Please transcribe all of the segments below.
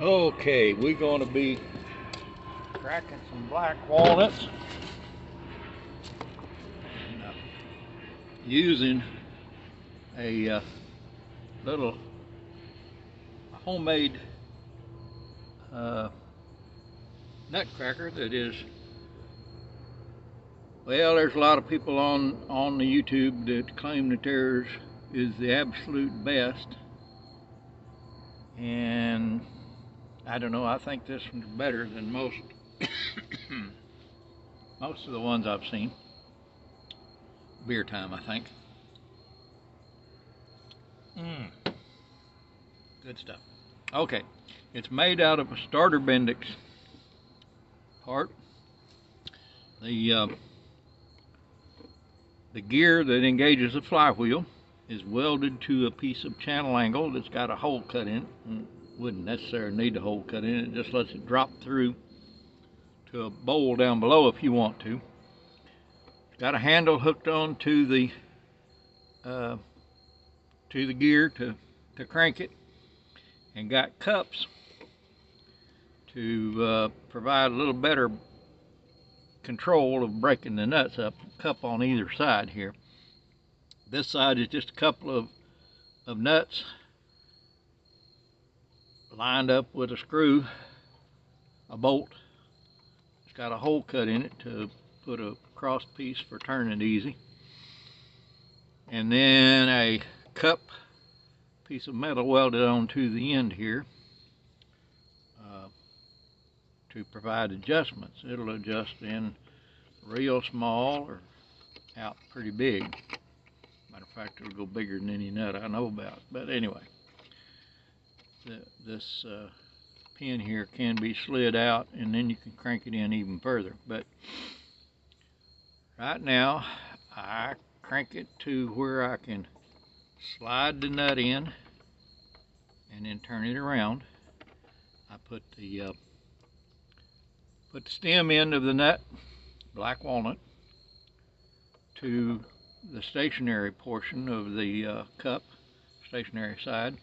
Okay, we're going to be cracking some black walnuts and using a little homemade nutcracker that is, well, there's a lot of people on the YouTube that claim that theirs is the absolute best, and I don't know, I think this one's better than most most of the ones I've seen. Beer time, I think. Good stuff. Okay, it's made out of a starter bendix part. The gear that engages the flywheel is welded to a piece of channel angle that's got a hole cut in it. Wouldn't necessarily need a hole cut in it, it just lets it drop through to a bowl down below if you want to. It's got a handle hooked on to the gear to crank it, and got cups to provide a little better control of breaking the nuts up. Cup on either side here. This side is just a couple of nuts lined up with a screw, a bolt. It's got a hole cut in it to put a cross piece for turning easy, and then a cup piece of metal welded onto the end here to provide adjustments. It'll adjust in real small or out pretty big. Matter of fact, it'll go bigger than any nut I know about. But anyway, this pin here can be slid out, and then you can crank it in even further. But right now, I crank it to where I can slide the nut in and then turn it around. I put the stem end of the nut, black walnut, to the stationary portion of the cup, stationary side,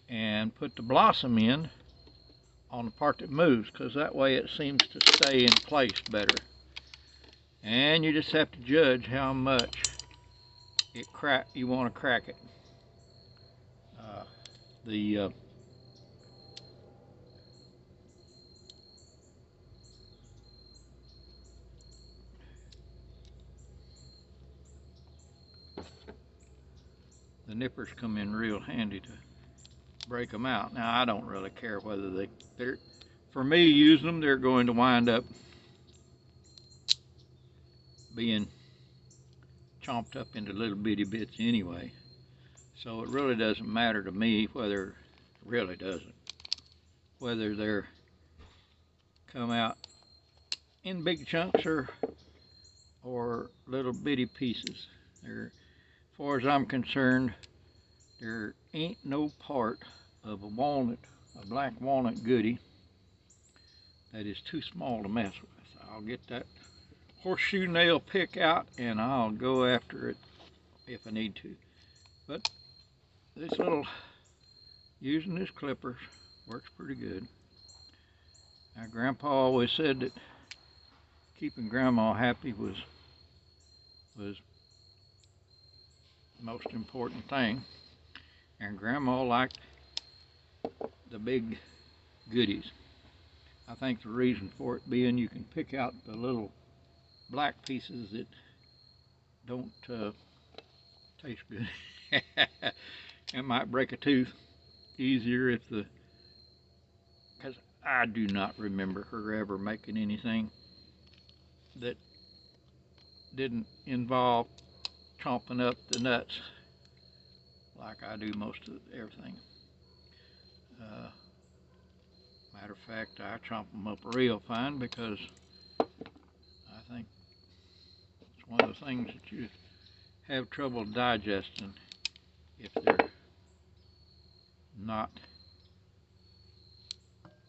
and put the blossom in on the part that moves, because that way it seems to stay in place better. And you just have to judge how much you want to crack it. The nippers come in real handy to break them out. Now, I don't really care whether they're, for me using them, they're going to wind up being chomped up into little bitty bits anyway. So it really doesn't matter to me whether they're come out in big chunks or little bitty pieces. As far as I'm concerned, there ain't no part of a black walnut goodie, that is too small to mess with. I'll get that horseshoe nail pick out and I'll go after it if I need to. But using this clipper works pretty good. Now, Grandpa always said that keeping Grandma happy was the most important thing, and Grandma liked the big goodies. I think the reason for it being, you can pick out the little black pieces that don't taste good. It might break a tooth easier because I do not remember her ever making anything that didn't involve chomping up the nuts like I do most of everything. Matter of fact, I chomp them up real fine because I think it's one of the things that you have trouble digesting if they're not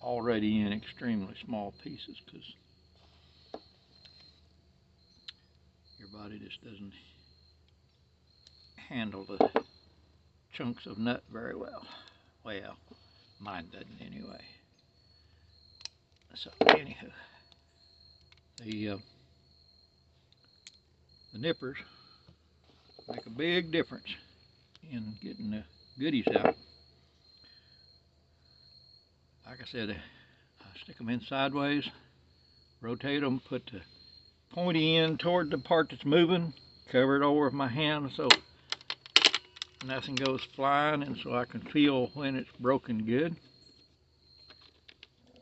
already in extremely small pieces, because your body just doesn't handle the chunks of nut very well. Well, Mine doesn't anyway. So anywho, the nippers make a big difference in getting the goodies out. Like I said, I stick them in sideways, rotate them, put the pointy end toward the part that's moving, cover it over with my hand so nothing goes flying, and so I can feel when it's broken good.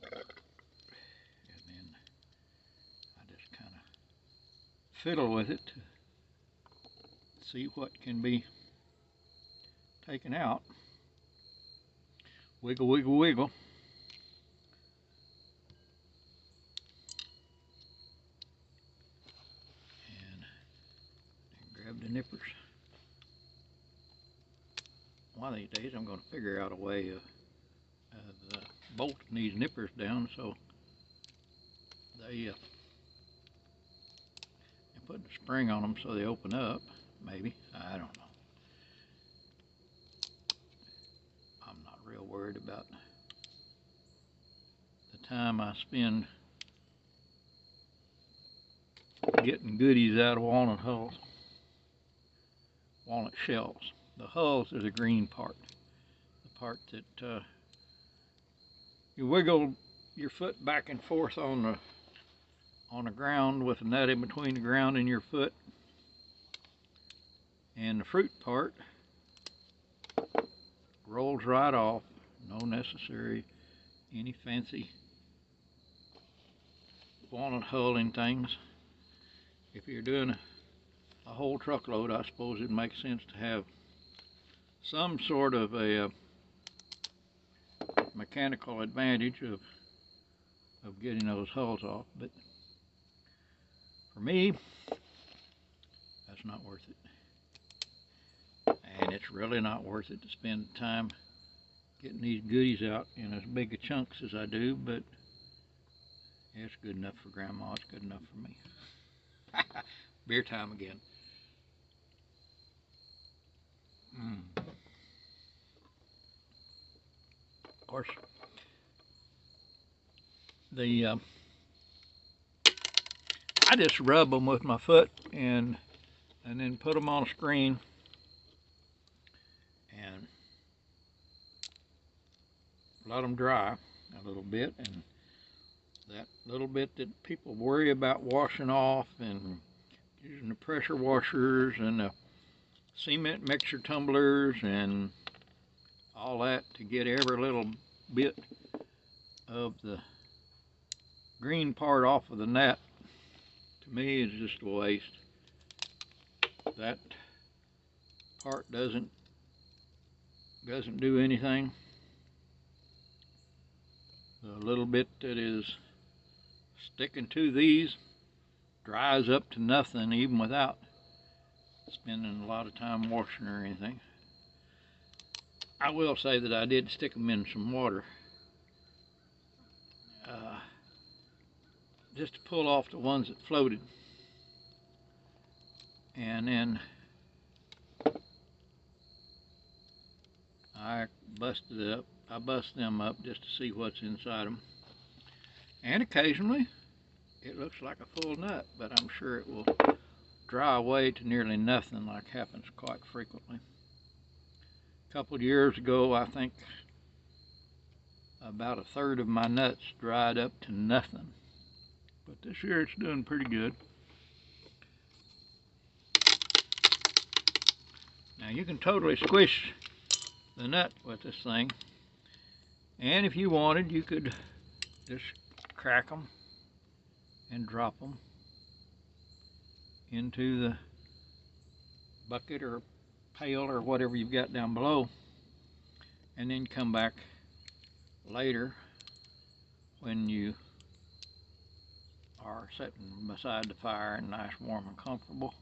And then I just kind of fiddle with it to see what can be taken out. Wiggle, wiggle, wiggle. And grab the nippers. One of these days I'm going to figure out a way of bolting these nippers down so they put the spring on them so they open up, maybe. I don't know. I'm not real worried about the time I spend getting goodies out of walnut hulls, walnut shells. The hulls are the green part, the part that you wiggle your foot back and forth on the ground with a nut in between the ground and your foot. And the fruit part rolls right off, no necessary any fancy walnut hulling things. If you're doing a whole truckload, I suppose it makes sense to have some sort of a mechanical advantage of getting those hulls off, but for me, that's not worth it. And it's really not worth it to spend time getting these goodies out in as big a chunks as I do, but it's good enough for Grandma, it's good enough for me. Beer time again. Of course, I just rub them with my foot and then put them on a screen and let them dry a little bit, and that little bit that people worry about washing off and using the pressure washers and the cement mixer tumblers and all that to get every little bit of the green part off of the nut, to me is just a waste. That part doesn't do anything. The little bit that is sticking to these dries up to nothing, even without spending a lot of time washing or anything. I will say that I did stick them in some water just to pull off the ones that floated, and then I bust them up just to see what's inside them. And occasionally it looks like a full nut, but I'm sure it will dry away to nearly nothing, like happens quite frequently. A couple of years ago, I think about a third of my nuts dried up to nothing, but this year it's doing pretty good. Now you can totally squish the nut with this thing, and if you wanted, you could just crack them and drop them into the bucket or pail or whatever you've got down below, and then come back later when you are sitting beside the fire and nice, warm, and comfortable,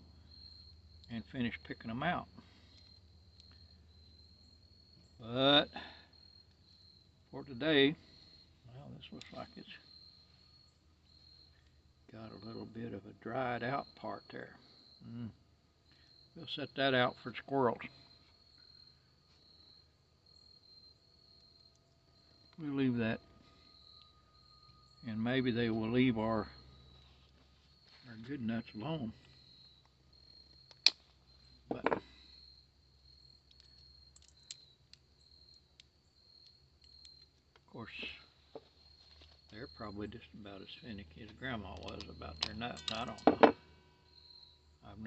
and finish picking them out. But for today, well, this looks like it's got a little bit of a dried out part there. We'll set that out for squirrels. we'll leave that. And maybe they will leave our good nuts alone. But of course, they're probably just about as finicky as Grandma was about their nuts. I don't know. I've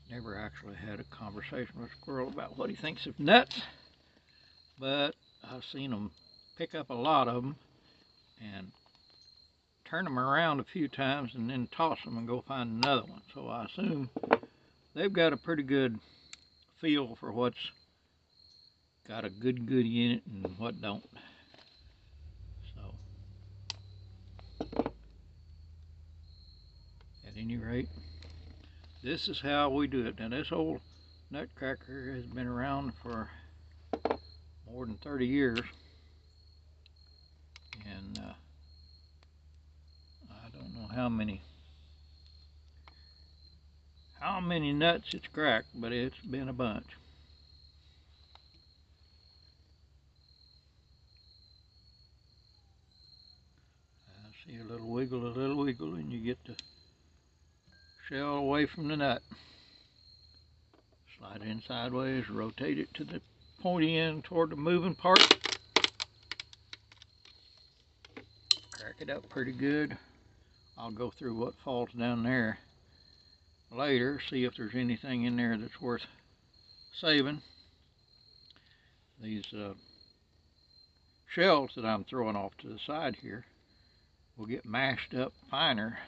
never actually had a conversation with a squirrel about what he thinks of nuts, but I've seen them pick up a lot of them and turn them around a few times and then toss them and go find another one. So I assume they've got a pretty good feel for what's got a good goodie in it and what don't. So at any rate, this is how we do it. Now this old Nutcracker has been around for more than 30 years, and I don't know how many nuts it's cracked, but it's been a bunch. I see a little wiggle, and you get the shell away from the nut. Slide it in sideways, rotate it to the pointy end toward the moving part. Crack it up pretty good. I'll go through what falls down there later, see if there's anything in there that's worth saving. These shells that I'm throwing off to the side here will get mashed up finer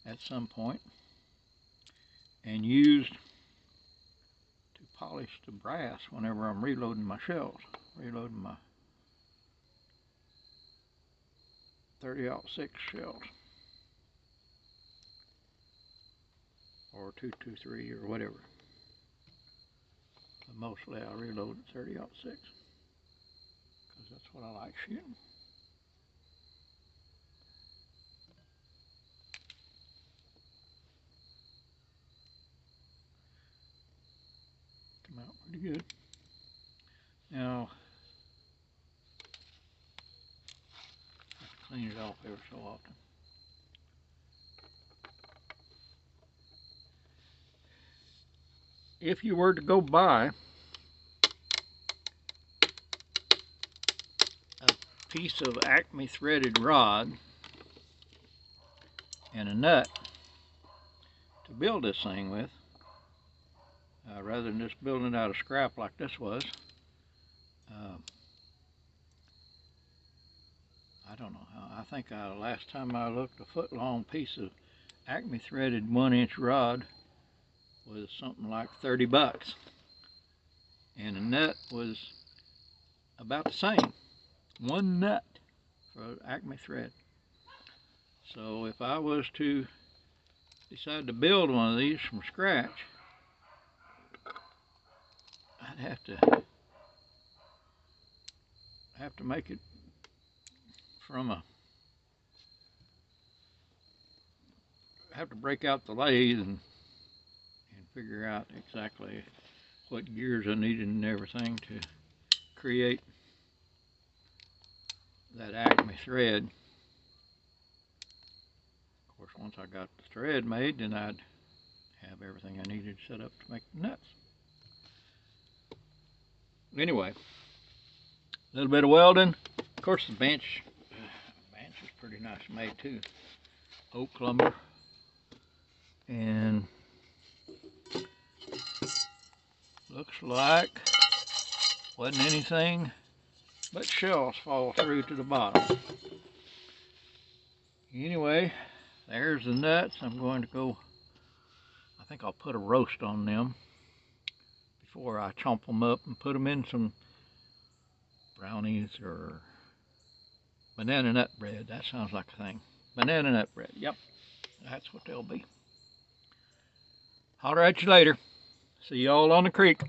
at some point and used to polish the brass whenever I'm reloading my shells, reloading my 30-06 shells or 223 or whatever. But mostly I reload at 30-06 because that's what I like shooting. Come out pretty good. Now, I have to clean it off every so often. If you were to go buy a piece of Acme threaded rod and a nut to build this thing with, rather than just building it out of scrap like this was, I don't know how. I think last time I looked, a foot-long piece of Acme threaded 1-inch rod was something like 30 bucks, and a nut was about the same. One nut for Acme thread. So if I was to decide to build one of these from scratch, I'd have to make it from have to break out the lathe and figure out exactly what gears I needed and everything to create that Acme thread. Of course, once I got the thread made, then I'd have everything I needed set up to make the nuts. Anyway, a little bit of welding. Of course, the bench is pretty nice made too. Oak lumber, and looks like wasn't anything but shells fall through to the bottom. Anyway, there's the nuts. I'm going to go, I think I'll put a roast on them before I chomp them up and put them in some brownies or banana nut bread. That sounds like a thing. Banana nut bread. Yep, that's what they'll be. Holler at you later. See y'all on the creek.